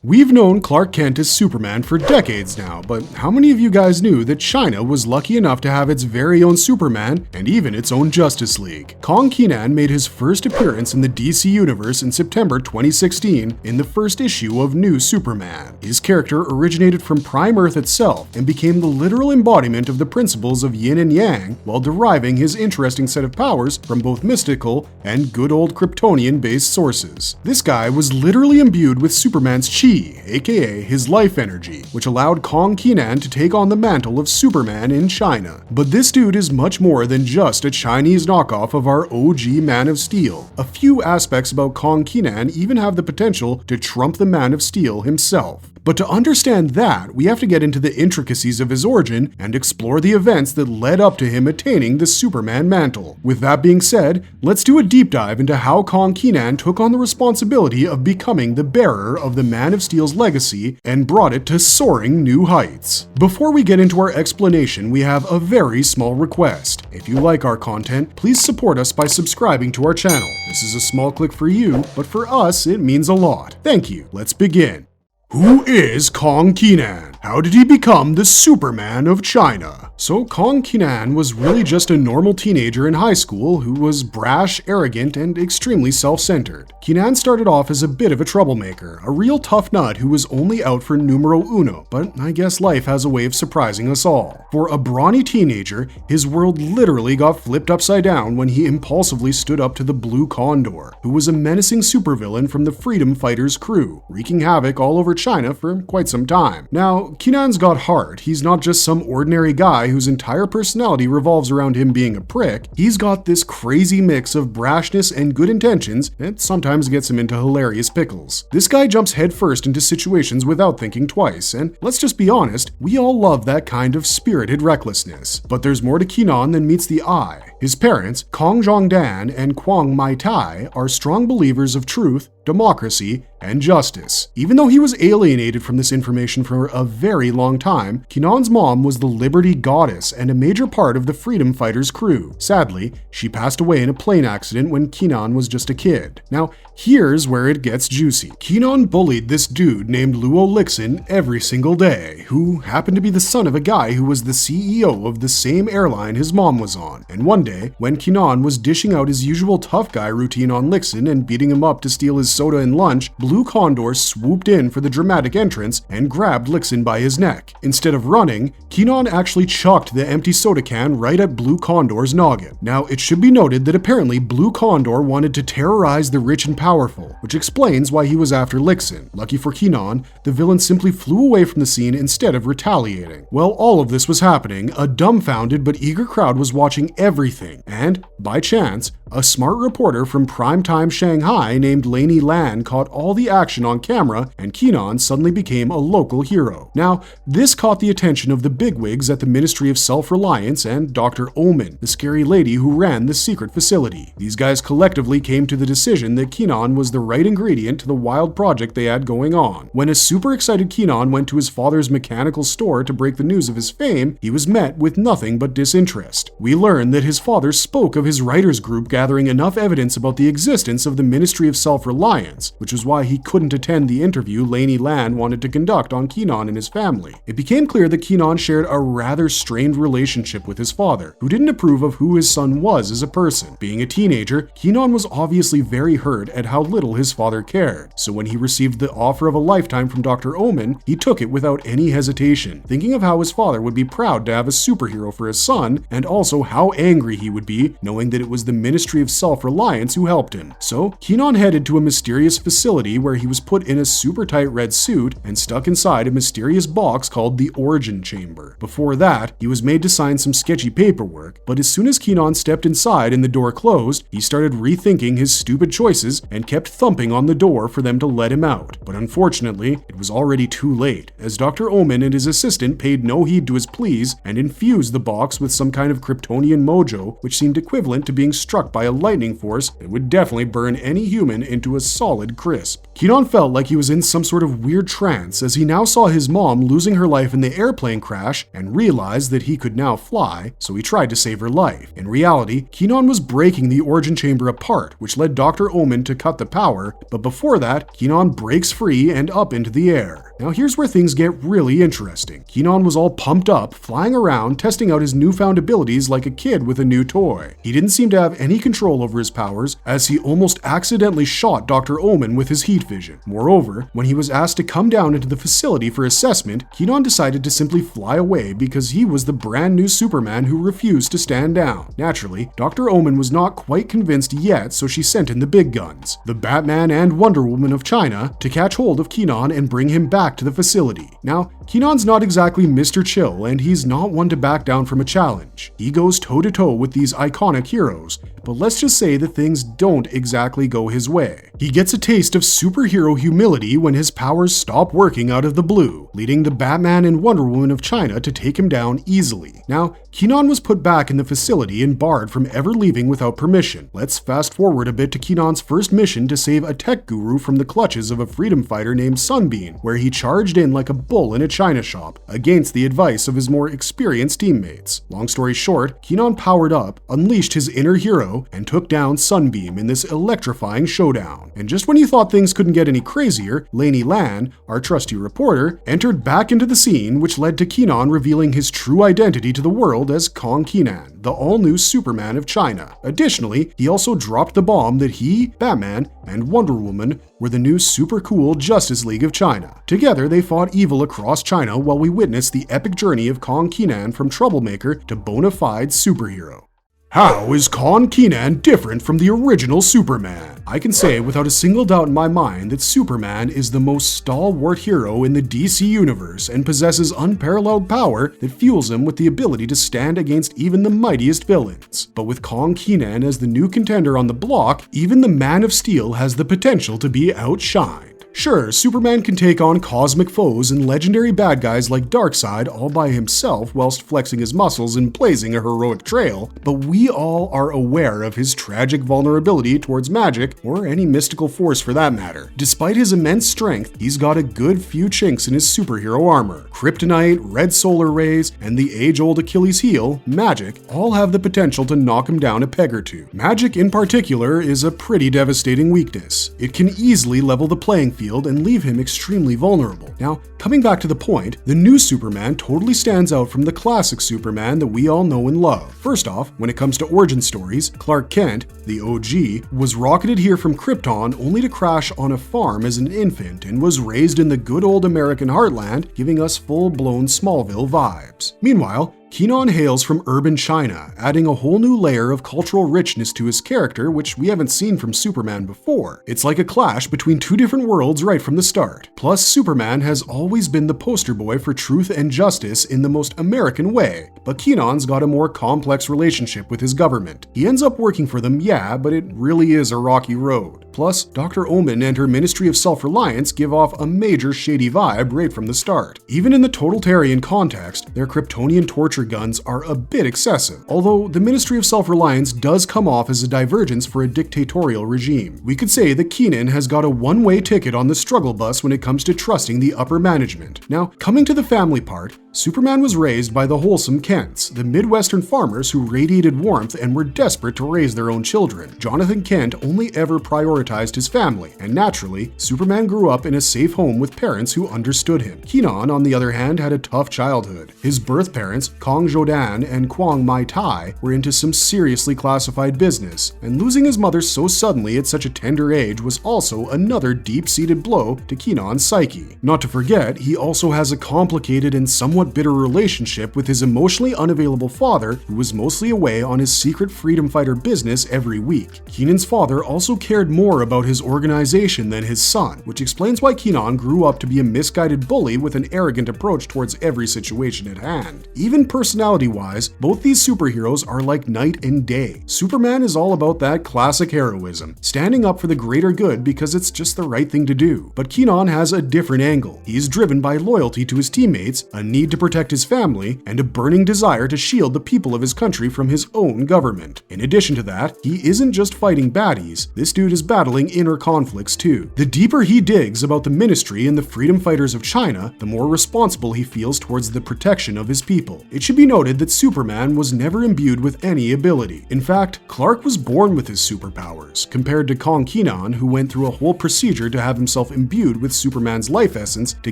We've known Clark Kent as Superman for decades now, but how many of you guys knew that China was lucky enough to have its very own Superman and even its own Justice League? Kenan made his first appearance in the DC Universe in September 2016 in the first issue of New Superman. His character originated from Prime Earth itself and became the literal embodiment of the principles of yin and yang while deriving his interesting set of powers from both mystical and good old Kryptonian-based sources. This guy was literally imbued with Superman's chi, aka his life energy, which allowed Kenan to take on the mantle of Superman in China. But this dude is much more than just a Chinese knockoff of our OG Man of Steel. A few aspects about Kenan even have the potential to trump the Man of Steel himself. But to understand that, we have to get into the intricacies of his origin and explore the events that led up to him attaining the Superman mantle. With that being said, let's do a deep dive into how Kenan took on the responsibility of becoming the bearer of the Man of Steel's legacy and brought it to soaring new heights. Before we get into our explanation, we have a very small request. If you like our content, please support us by subscribing to our channel. This is a small click for you, but for us, it means a lot. Thank you. Let's begin. Who is Kenan? How did he become the Superman of China? So Kenan was really just a normal teenager in high school who was brash, arrogant, and extremely self-centered. Kenan started off as a bit of a troublemaker, a real tough nut who was only out for numero uno, but I guess life has a way of surprising us all. For a brawny teenager, his world literally got flipped upside down when he impulsively stood up to the Blue Condor, who was a menacing supervillain from the Freedom Fighters crew, wreaking havoc all over China for quite some time. Now, Kenan's got heart. He's not just some ordinary guy whose entire personality revolves around him being a prick. He's got this crazy mix of brashness and good intentions that sometimes gets him into hilarious pickles. This guy jumps headfirst into situations without thinking twice, and let's just be honest, we all love that kind of spirited recklessness. But there's more to Kenan than meets the eye. His parents, Kong Zhongdan and Kwang Mai Tai, are strong believers of truth, democracy, and justice. Even though he was alienated from this information for a very long time, Kenan's mom was the Liberty Goddess and a major part of the Freedom Fighters crew. Sadly, she passed away in a plane accident when Kenan was just a kid. Now, here's where it gets juicy. Kenan bullied this dude named Luo Lixin every single day, who happened to be the son of a guy who was the CEO of the same airline his mom was on. And one day, when Kenan was dishing out his usual tough guy routine on Lixin and beating him up to steal his soda and lunch, Blue Condor swooped in for the dramatic entrance and grabbed Lixin by his neck. Instead of running, Kenan actually chucked the empty soda can right at Blue Condor's noggin. Now, it should be noted that apparently Blue Condor wanted to terrorize the rich and powerful, which explains why he was after Lixin. Lucky for Kenan, the villain simply flew away from the scene instead of retaliating. While all of this was happening, a dumbfounded but eager crowd was watching everything, and, by chance, a smart reporter from primetime Shanghai named Lainey Lan caught all the action on camera, and Kenan suddenly became a local hero. Now, this caught the attention of the bigwigs at the Ministry of Self-Reliance and Dr. Omen, the scary lady who ran the secret facility. These guys collectively came to the decision that Kenan was the right ingredient to the wild project they had going on. When a super excited Kenan went to his father's mechanical store to break the news of his fame, he was met with nothing but disinterest. We learned that his father spoke of his writers group gathering enough evidence about the existence of the Ministry of Self-Reliance, which was why he couldn't attend the interview Lainey Lan wanted to conduct on Kenan and his family. It became clear that Kenan shared a rather strained relationship with his father, who didn't approve of who his son was as a person. Being a teenager, Kenan was obviously very hurt at how little his father cared, so when he received the offer of a lifetime from Dr. Omen, he took it without any hesitation, thinking of how his father would be proud to have a superhero for his son, and also how angry he would be knowing that it was the Ministry of Self-Reliance who helped him. So, Kenan headed to a mysterious facility where he was put in a super tight red suit and stuck inside a mysterious box called the Origin Chamber. Before that, he was made to sign some sketchy paperwork, but as soon as Kenan stepped inside and the door closed, he started rethinking his stupid choices and kept thumping on the door for them to let him out. But unfortunately, it was already too late, as Dr. Omen and his assistant paid no heed to his pleas and infused the box with some kind of Kryptonian mojo, which seemed equivalent to being struck by by a lightning force that would definitely burn any human into a solid crisp. Kenan felt like he was in some sort of weird trance as he now saw his mom losing her life in the airplane crash and realized that he could now fly, so he tried to save her life. In reality, Kenan was breaking the origin chamber apart, which led Dr. Omen to cut the power, but before that, Kenan breaks free and up into the air. Now here's where things get really interesting. Kenan was all pumped up, flying around, testing out his newfound abilities like a kid with a new toy. He didn't seem to have any control over his powers, as he almost accidentally shot Dr. Omen with his heat vision. Moreover, when he was asked to come down into the facility for assessment, Kenan decided to simply fly away because he was the brand new Superman who refused to stand down. Naturally, Dr. Omen was not quite convinced yet, so she sent in the big guns, the Batman and Wonder Woman of China, to catch hold of Kenan and bring him back to the facility. Now, Kenan's not exactly Mr. Chill, and he's not one to back down from a challenge. He goes toe-to-toe with these iconic heroes, but let's just say that things don't exactly go his way. He gets a taste of superhero humility when his powers stop working out of the blue, leading the Batman and Wonder Woman of China to take him down easily. Now, Kenan was put back in the facility and barred from ever leaving without permission. Let's fast forward a bit to Kenan's first mission to save a tech guru from the clutches of a freedom fighter named Sunbeam, where he charged in like a bull in a china shop, against the advice of his more experienced teammates. Long story short, Kenan powered up, unleashed his inner hero, and took down Sunbeam in this electrifying showdown. And just when you thought things couldn't get any crazier, Lainey Lan, our trusty reporter, entered back into the scene, which led to Kenan revealing his true identity to the world as Kong Kenan, the all-new Superman of China. Additionally, he also dropped the bomb that he, Batman, and Wonder Woman were the new super cool Justice League of China. Together, they fought evil across China while we witnessed the epic journey of Kong Kenan from troublemaker to bona fide superhero. How is Kong Kenan different from the original Superman? I can say without a single doubt in my mind that Superman is the most stalwart hero in the DC universe and possesses unparalleled power that fuels him with the ability to stand against even the mightiest villains. But with Kong Kenan as the new contender on the block, even the Man of Steel has the potential to be outshined. Sure, Superman can take on cosmic foes and legendary bad guys like Darkseid all by himself whilst flexing his muscles and blazing a heroic trail, but we all are aware of his tragic vulnerability towards magic, or any mystical force for that matter. Despite his immense strength, he's got a good few chinks in his superhero armor. Kryptonite, red solar rays, and the age-old Achilles heel, magic, all have the potential to knock him down a peg or two. Magic in particular is a pretty devastating weakness. It can easily level the playing field and leave him extremely vulnerable. Now, coming back to the point, the new Superman totally stands out from the classic Superman that we all know and love. First off, when it comes to origin stories, Clark Kent, the OG, was rocketed here from Krypton only to crash on a farm as an infant and was raised in the good old American heartland, giving us full-blown Smallville vibes. Meanwhile, Kenan hails from urban China, adding a whole new layer of cultural richness to his character, which we haven't seen from Superman before. It's like a clash between two different worlds right from the start. Plus, Superman has always been the poster boy for truth and justice in the most American way, but Kenan's got a more complex relationship with his government. He ends up working for them, yeah, but it really is a rocky road. Plus, Dr. Omen and her Ministry of Self-Reliance give off a major shady vibe right from the start. Even in the totalitarian context, their Kryptonian torture guns are a bit excessive, although the Ministry of Self-Reliance does come off as a divergence for a dictatorial regime. We could say that Kenan has got a one-way ticket on the struggle bus when it comes to trusting the upper management. Now, coming to the family part, Superman was raised by the wholesome Kents, the Midwestern farmers who radiated warmth and were desperate to raise their own children. Jonathan Kent only ever prioritized his family, and naturally, Superman grew up in a safe home with parents who understood him. Kenan, on the other hand, had a tough childhood. His birth parents, Kong Jodan and Kwang Mai Tai, were into some seriously classified business, and losing his mother so suddenly at such a tender age was also another deep-seated blow to Kenan's psyche. Not to forget, he also has a complicated and somewhat bitter relationship with his emotionally unavailable father, who was mostly away on his secret freedom fighter business every week. Kenan's father also cared more about his organization than his son, which explains why Kenan grew up to be a misguided bully with an arrogant approach towards every situation at hand. Even personality-wise, both these superheroes are like night and day. Superman is all about that classic heroism, standing up for the greater good because it's just the right thing to do. But Kenan has a different angle. He is driven by loyalty to his teammates, a need need to protect his family, and a burning desire to shield the people of his country from his own government. In addition to that, he isn't just fighting baddies, this dude is battling inner conflicts too. The deeper he digs about the ministry and the freedom fighters of China, the more responsible he feels towards the protection of his people. It should be noted that Superman was never imbued with any ability. In fact, Clark was born with his superpowers, compared to Kenan, who went through a whole procedure to have himself imbued with Superman's life essence to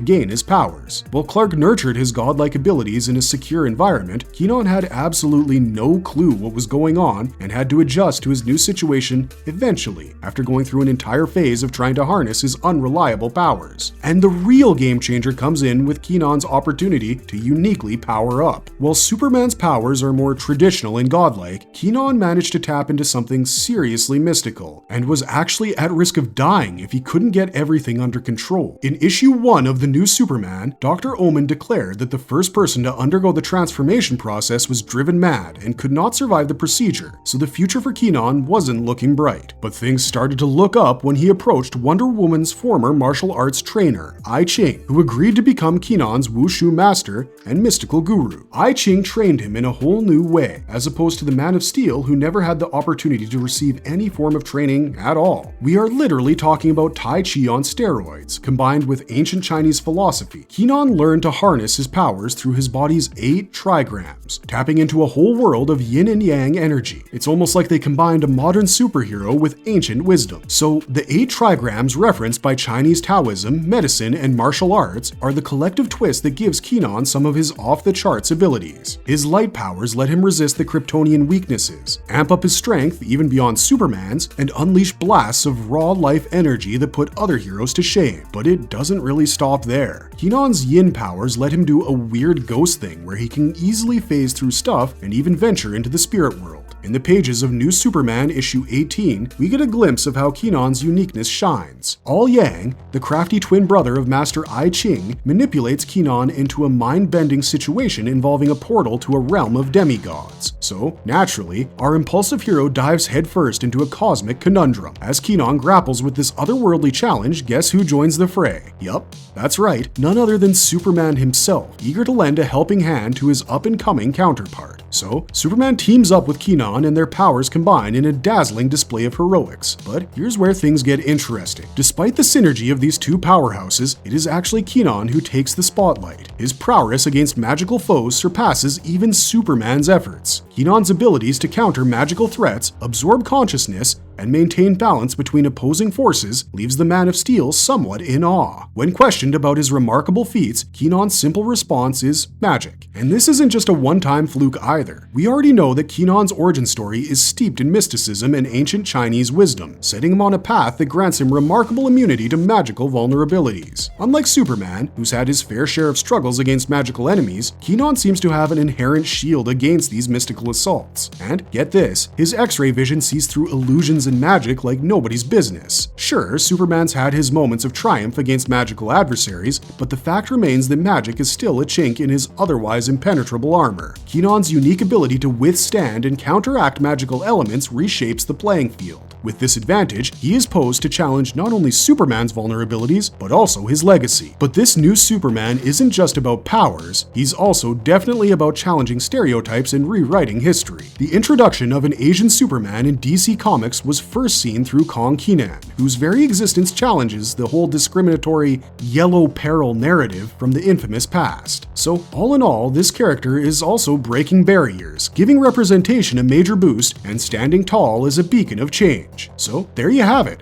gain his powers. While Clark nurtured his godlike abilities in a secure environment, Kenan had absolutely no clue what was going on and had to adjust to his new situation eventually, after going through an entire phase of trying to harness his unreliable powers. And the real game changer comes in with Kenan's opportunity to uniquely power up. While Superman's powers are more traditional and godlike, Kenan managed to tap into something seriously mystical, and was actually at risk of dying if he couldn't get everything under control. In issue 1 of the new Superman, Dr. Omen declared that the first person to undergo the transformation process was driven mad and could not survive the procedure, so the future for Kenan wasn't looking bright. But things started to look up when he approached Wonder Woman's former martial arts trainer, I Ching, who agreed to become Kenan's wushu master and mystical guru. I Ching trained him in a whole new way, as opposed to the Man of Steel, who never had the opportunity to receive any form of training at all. We are literally talking about Tai Chi on steroids, combined with ancient Chinese philosophy. Kenan learned to harness his powers through his body's 8 trigrams, tapping into a whole world of yin and yang energy. It's almost like they combined a modern superhero with ancient wisdom. So the 8 trigrams referenced by Chinese Taoism, medicine, and martial arts are the collective twist that gives Kenan some of his off-the-charts abilities. His light powers let him resist the Kryptonian weaknesses, amp up his strength even beyond Superman's, and unleash blasts of raw life energy that put other heroes to shame. But it doesn't really stop there. Kenan's yin powers let him do a weird ghost thing where he can easily phase through stuff and even venture into the spirit world. In the pages of New Superman issue 18, we get a glimpse of how Kenan's uniqueness shines. All Yang, the crafty twin brother of Master I Ching, manipulates Kenan into a mind-bending situation involving a portal to a realm of demigods. So, naturally, our impulsive hero dives headfirst into a cosmic conundrum. As Kenan grapples with this otherworldly challenge, guess who joins the fray? Yup, that's right, none other than Superman himself, eager to lend a helping hand to his up-and-coming counterpart. So, Superman teams up with Kenan and their powers combine in a dazzling display of heroics. But here's where things get interesting. Despite the synergy of these two powerhouses, it is actually Kenan who takes the spotlight. His prowess against magical foes surpasses even Superman's efforts. Kenan's abilities to counter magical threats, absorb consciousness, and maintain balance between opposing forces leaves the Man of Steel somewhat in awe. When questioned about his remarkable feats, Kenan's simple response is magic. And this isn't just a one-time fluke either. We already know that Kenan's origin story is steeped in mysticism and ancient Chinese wisdom, setting him on a path that grants him remarkable immunity to magical vulnerabilities. Unlike Superman, who's had his fair share of struggles against magical enemies, Kenan seems to have an inherent shield against these mystical assaults. And get this, his X-ray vision sees through illusions and magic like nobody's business. Sure, Superman's had his moments of triumph against magical adversaries, but the fact remains that magic is still a chink in his otherwise impenetrable armor. Kenan's unique ability to withstand and counteract magical elements reshapes the playing field. With this advantage, he is posed to challenge not only Superman's vulnerabilities, but also his legacy. But this new Superman isn't just about powers, he's also definitely about challenging stereotypes and rewriting history. The introduction of an Asian Superman in DC Comics was first seen through Kenan, whose very existence challenges the whole discriminatory yellow peril narrative from the infamous past. So all in all, this character is also breaking barriers, giving representation a major boost, and standing tall as a beacon of change. So there you have it.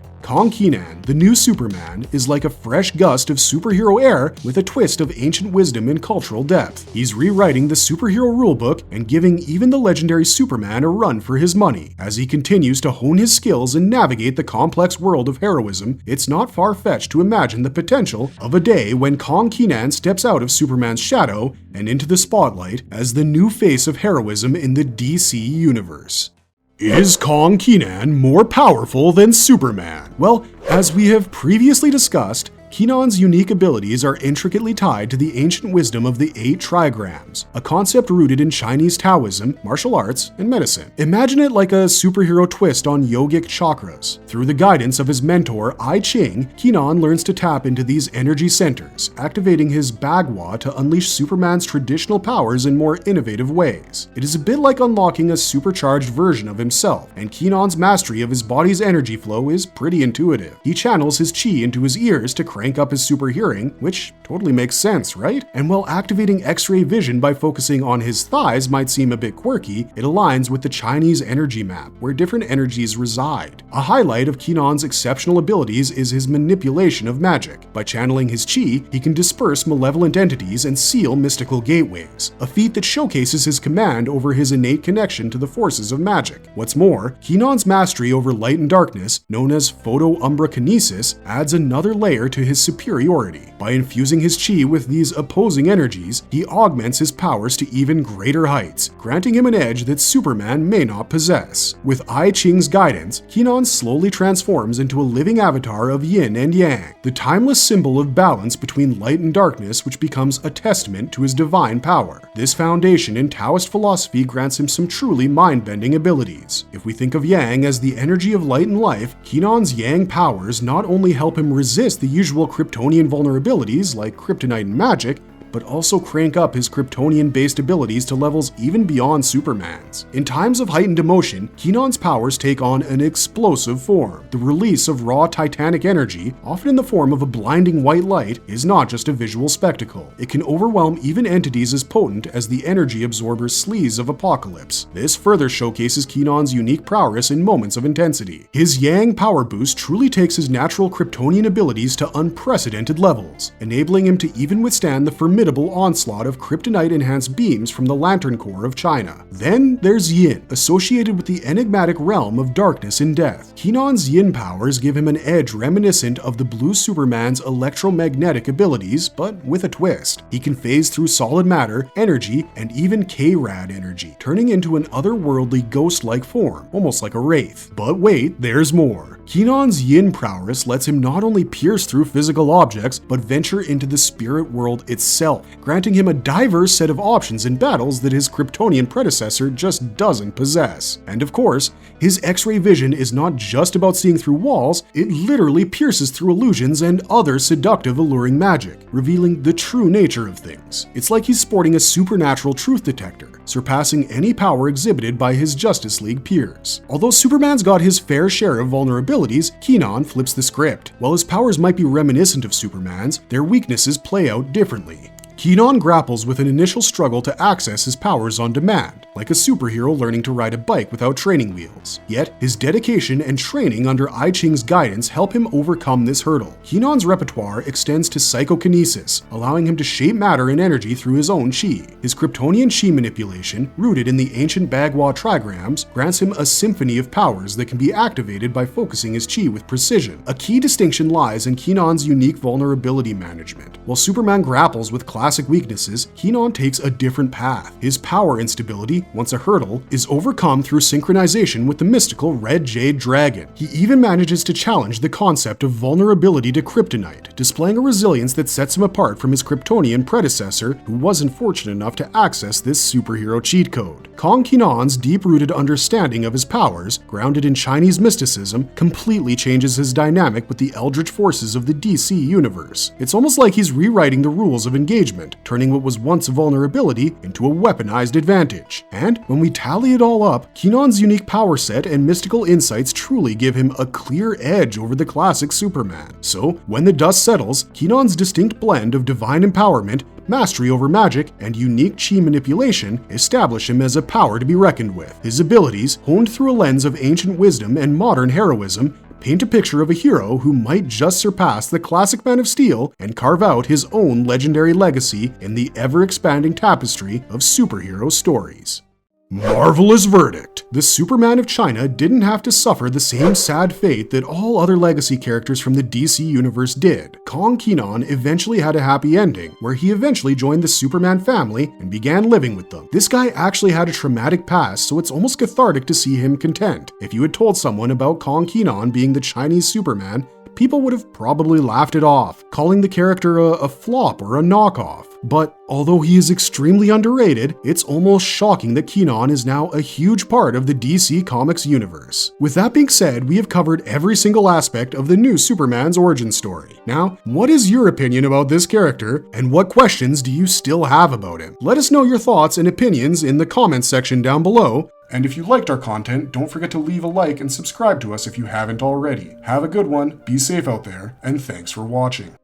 Kenan, the new Superman, is like a fresh gust of superhero air with a twist of ancient wisdom and cultural depth. He's rewriting the superhero rulebook and giving even the legendary Superman a run for his money. As he continues to hone his skills and navigate the complex world of heroism, it's not far-fetched to imagine the potential of a day when Kenan steps out of Superman's shadow and into the spotlight as the new face of heroism in the DC universe. Is Kenan more powerful than Superman? Well, as we have previously discussed, Kenan's unique abilities are intricately tied to the ancient wisdom of the 8 trigrams, a concept rooted in Chinese Taoism, martial arts, and medicine. Imagine it like a superhero twist on yogic chakras. Through the guidance of his mentor, I Ching, Kenan learns to tap into these energy centers, activating his Bagua to unleash Superman's traditional powers in more innovative ways. It is a bit like unlocking a supercharged version of himself, and Kenan's mastery of his body's energy flow is pretty intuitive. He channels his chi into his ears to crank up his super hearing, which totally makes sense, right? And while activating X-ray vision by focusing on his thighs might seem a bit quirky, it aligns with the Chinese energy map, where different energies reside. A highlight of Kenan's exceptional abilities is his manipulation of magic. By channeling his chi, he can disperse malevolent entities and seal mystical gateways, a feat that showcases his command over his innate connection to the forces of magic. What's more, Kenan's mastery over light and darkness, known as photo-umbrokinesis, adds another layer to his superiority. By infusing his chi with these opposing energies, he augments his powers to even greater heights, granting him an edge that Superman may not possess. With I Ching's guidance, Kenan slowly transforms into a living avatar of yin and yang, the timeless symbol of balance between light and darkness, which becomes a testament to his divine power. This foundation in Taoist philosophy grants him some truly mind-bending abilities. If we think of yang as the energy of light and life, Kenan's yang powers not only help him resist the usual Kryptonian vulnerabilities like kryptonite and magic, but also crank up his Kryptonian-based abilities to levels even beyond Superman's. In times of heightened emotion, Kenan's powers take on an explosive form. The release of raw titanic energy, often in the form of a blinding white light, is not just a visual spectacle. It can overwhelm even entities as potent as the energy absorber sleaze of Apocalypse. This further showcases Kenan's unique prowess in moments of intensity. His Yang power boost truly takes his natural Kryptonian abilities to unprecedented levels, enabling him to even withstand the formidable onslaught of kryptonite-enhanced beams from the Lantern Corps of China. Then there's Yin, associated with the enigmatic realm of darkness and death. Kenan's Yin powers give him an edge reminiscent of the Blue Superman's electromagnetic abilities, but with a twist. He can phase through solid matter, energy, and even K-Rad energy, turning into an otherworldly ghost-like form, almost like a wraith. But wait, there's more. Kenan's Yin prowess lets him not only pierce through physical objects, but venture into the spirit world itself, granting him a diverse set of options in battles that his Kryptonian predecessor just doesn't possess. And of course, his X-ray vision is not just about seeing through walls, it literally pierces through illusions and other seductive, alluring magic, revealing the true nature of things. It's like he's sporting a supernatural truth detector, surpassing any power exhibited by his Justice League peers. Although Superman's got his fair share of vulnerabilities, Kenan flips the script. While his powers might be reminiscent of Superman's, their weaknesses play out differently. Kenan grapples with an initial struggle to access his powers on demand, like a superhero learning to ride a bike without training wheels. Yet, his dedication and training under I Ching's guidance help him overcome this hurdle. Kenan's repertoire extends to psychokinesis, allowing him to shape matter and energy through his own chi. His Kryptonian chi manipulation, rooted in the ancient Bagua trigrams, grants him a symphony of powers that can be activated by focusing his chi with precision. A key distinction lies in Kenan's unique vulnerability management. While Superman grapples with classic weaknesses, Kenan takes a different path. His power instability, once a hurdle, is overcome through synchronization with the mystical Red Jade Dragon. He even manages to challenge the concept of vulnerability to kryptonite, displaying a resilience that sets him apart from his Kryptonian predecessor, who wasn't fortunate enough to access this superhero cheat code. Kong Kenan's deep-rooted understanding of his powers, grounded in Chinese mysticism, completely changes his dynamic with the eldritch forces of the DC universe. It's almost like he's rewriting the rules of engagement, turning what was once a vulnerability into a weaponized advantage. And when we tally it all up, Kenan's unique power set and mystical insights truly give him a clear edge over the classic Superman. So, when the dust settles, Kenan's distinct blend of divine empowerment, mastery over magic, and unique chi manipulation establish him as a power to be reckoned with. His abilities, honed through a lens of ancient wisdom and modern heroism, paint a picture of a hero who might just surpass the classic Man of Steel and carve out his own legendary legacy in the ever-expanding tapestry of superhero stories. Marvelous verdict! The Superman of China didn't have to suffer the same sad fate that all other legacy characters from the DC universe did. Kong Kenan eventually had a happy ending, where he eventually joined the Superman family and began living with them. This guy actually had a traumatic past, so it's almost cathartic to see him content. If you had told someone about Kong Kenan being the Chinese Superman, people would have probably laughed it off, calling the character a flop or a knockoff. But although he is extremely underrated, it's almost shocking that Kenan is now a huge part of the DC Comics universe. With that being said, we have covered every single aspect of the new Superman's origin story. Now, what is your opinion about this character, and what questions do you still have about him? Let us know your thoughts and opinions in the comments section down below. And if you liked our content, don't forget to leave a like and subscribe to us if you haven't already. Have a good one, be safe out there, and thanks for watching.